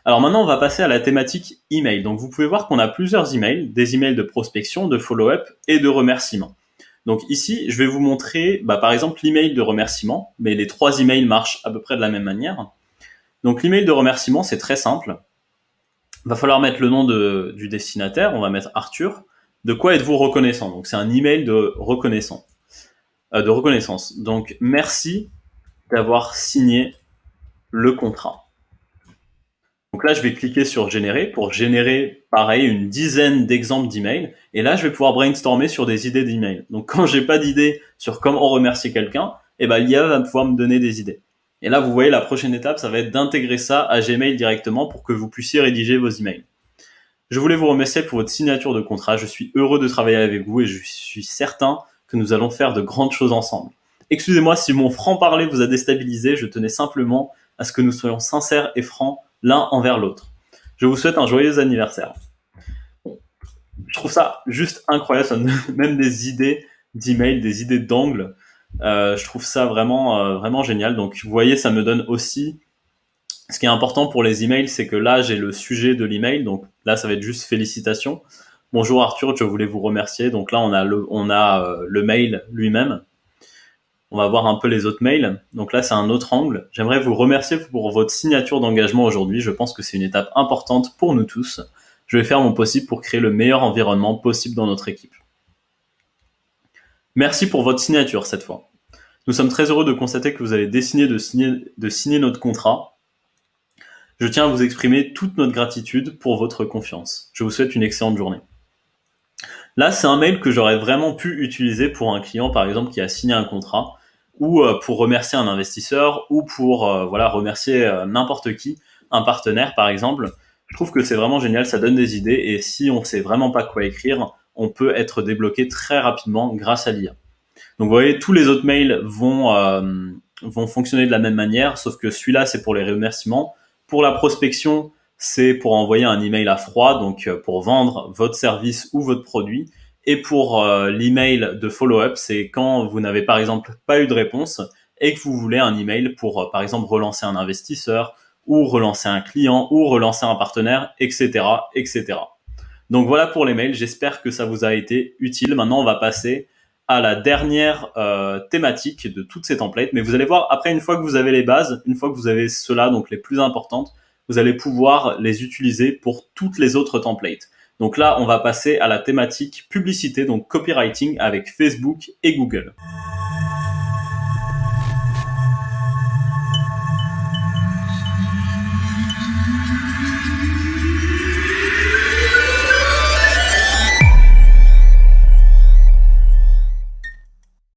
Alors maintenant, on va passer à la thématique email. Donc vous pouvez voir qu'on a plusieurs emails, des emails de prospection, de follow-up et de remerciement. Donc ici, je vais vous montrer par exemple l'email de remerciement, mais les trois emails marchent à peu près de la même manière. Donc l'email de remerciement, c'est très simple. Il va falloir mettre le nom du destinataire, on va mettre Arthur. De quoi êtes-vous reconnaissant? Donc c'est un email de reconnaissance. Donc merci d'avoir signé le contrat. Donc là, je vais cliquer sur générer pour générer, pareil, une dizaine d'exemples d'emails. Et là, je vais pouvoir brainstormer sur des idées d'emails. Donc quand j'ai pas d'idée sur comment remercier quelqu'un, l'IA va pouvoir me donner des idées. Et là, vous voyez, la prochaine étape, ça va être d'intégrer ça à Gmail directement pour que vous puissiez rédiger vos emails. Je voulais vous remercier pour votre signature de contrat. Je suis heureux de travailler avec vous et je suis certain que nous allons faire de grandes choses ensemble. Excusez-moi si mon franc-parler vous a déstabilisé, je tenais simplement à ce que nous soyons sincères et francs l'un envers l'autre. Je vous souhaite un joyeux anniversaire. Je trouve ça juste incroyable, ça me donne même des idées d'email, des idées d'angle. Je trouve ça vraiment génial. Donc vous voyez, ça me donne aussi. Ce qui est important pour les emails, c'est que là, j'ai le sujet de l'email. Donc là, ça va être juste félicitations. Bonjour Arthur, je voulais vous remercier. Donc là, on a le mail lui-même. On va voir un peu les autres mails. Donc là, c'est un autre angle. J'aimerais vous remercier pour votre signature d'engagement aujourd'hui. Je pense que c'est une étape importante pour nous tous. Je vais faire mon possible pour créer le meilleur environnement possible dans notre équipe. Merci pour votre signature cette fois. Nous sommes très heureux de constater que vous avez décidé de signer notre contrat. Je tiens à vous exprimer toute notre gratitude pour votre confiance. Je vous souhaite une excellente journée. Là, c'est un mail que j'aurais vraiment pu utiliser pour un client, par exemple, qui a signé un contrat, ou pour remercier un investisseur, ou pour remercier n'importe qui, un partenaire, par exemple. Je trouve que c'est vraiment génial, ça donne des idées, et si on sait vraiment pas quoi écrire, on peut être débloqué très rapidement grâce à l'IA. Donc vous voyez, tous les autres mails vont fonctionner de la même manière, sauf que celui-là, c'est pour les remerciements. Pour la prospection, c'est pour envoyer un email à froid, donc pour vendre votre service ou votre produit. Et pour l'email de follow-up, c'est quand vous n'avez par exemple pas eu de réponse et que vous voulez un email pour par exemple relancer un investisseur ou relancer un client ou relancer un partenaire, etc., etc. Donc voilà pour les mails, j'espère que ça vous a été utile. Maintenant, on va passer à la dernière thématique de toutes ces templates. Mais vous allez voir, après, une fois que vous avez les bases, une fois que vous avez ceux-là, donc les plus importantes, vous allez pouvoir les utiliser pour toutes les autres templates. Donc là, on va passer à la thématique publicité, donc copywriting avec Facebook et Google.